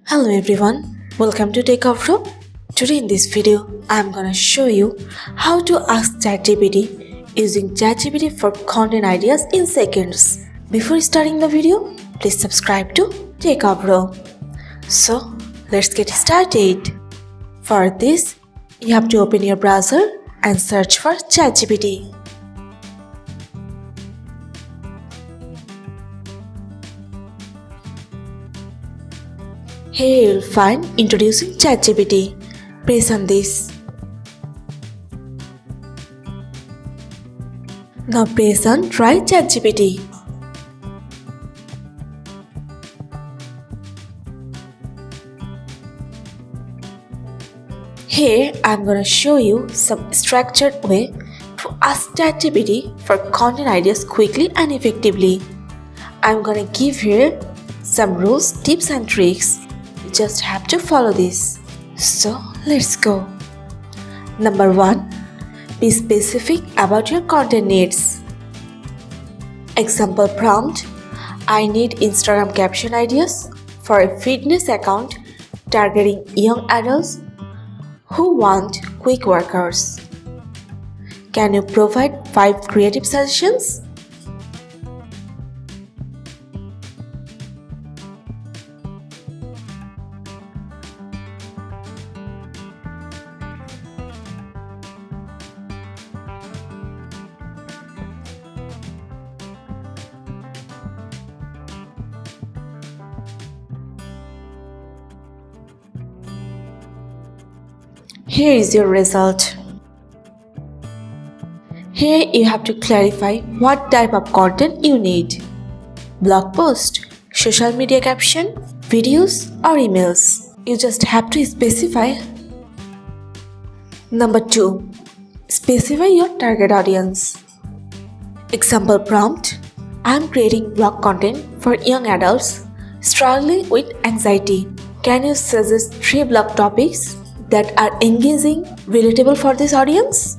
Hello everyone, welcome to Techavro. Today in this video, I am gonna show you how to ask ChatGPT using ChatGPT for content ideas in seconds. Before starting the video, please subscribe to Techavro. So let's get started. For this, you have to open your browser and search for ChatGPT. Here you will find Introducing ChatGPT. Press on this. Now press on Try ChatGPT. Here I am going to show you some structured way to ask ChatGPT for content ideas quickly and effectively. I am going to give here some rules, tips and tricks. You just have to follow this. So let's go. Number 1. Be specific about your content needs. Example prompt: I need Instagram caption ideas for a fitness account targeting young adults who want quick workouts. Can you provide 5 creative suggestions? Here is your result. Here you have to clarify what type of content you need: blog post, social media caption, videos or emails. You just have to specify. Number 2. Specify your target audience. Example prompt: I am creating blog content for young adults struggling with anxiety. Can you suggest 3 blog topics that are engaging, relatable for this audience?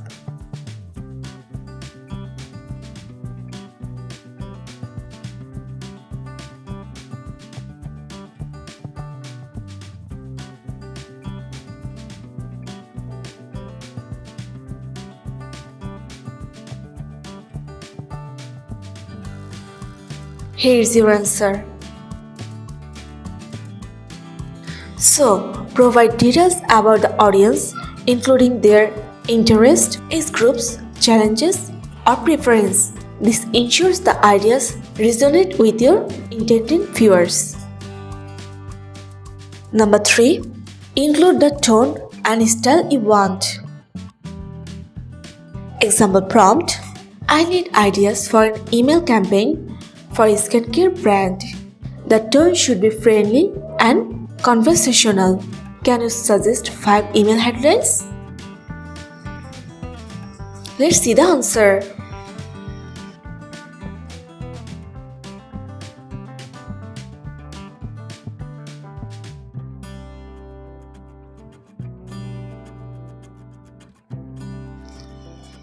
Here is your answer. So, provide details about the audience, including their interest, age groups, challenges, or preference. This ensures the ideas resonate with your intended viewers. Number 3. Include the tone and style you want. Example prompt: I need ideas for an email campaign for a skincare brand. The tone should be friendly and conversational. Can you suggest 5 email headlines? Let's see the answer.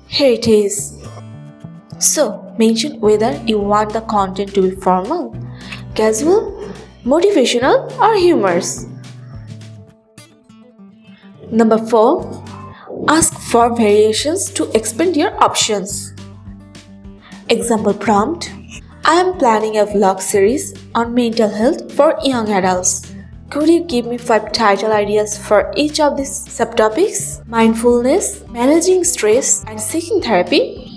Here it is. So, mention whether you want the content to be formal, casual, motivational or humorous. Number 4. Ask for variations to expand your options. Example prompt: I am planning a vlog series on mental health for young adults. Could you give me 5 title ideas for each of these subtopics? Mindfulness, managing stress, and seeking therapy?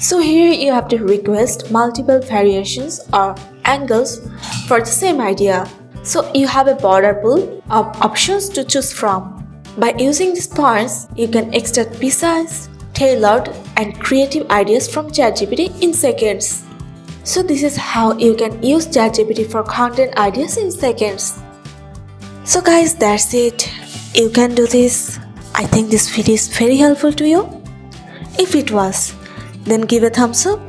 So here you have to request multiple variations or angles for the same idea. So you have a broader pool of options to choose from. By using these points, you can extract precise, tailored and creative ideas from ChatGPT in seconds. So this is how you can use ChatGPT for content ideas in seconds. So guys, that's it. You can do this. I think this video is very helpful to you. If it was, then give a thumbs up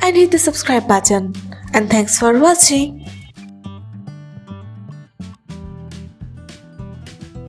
and hit the subscribe button. And thanks for watching.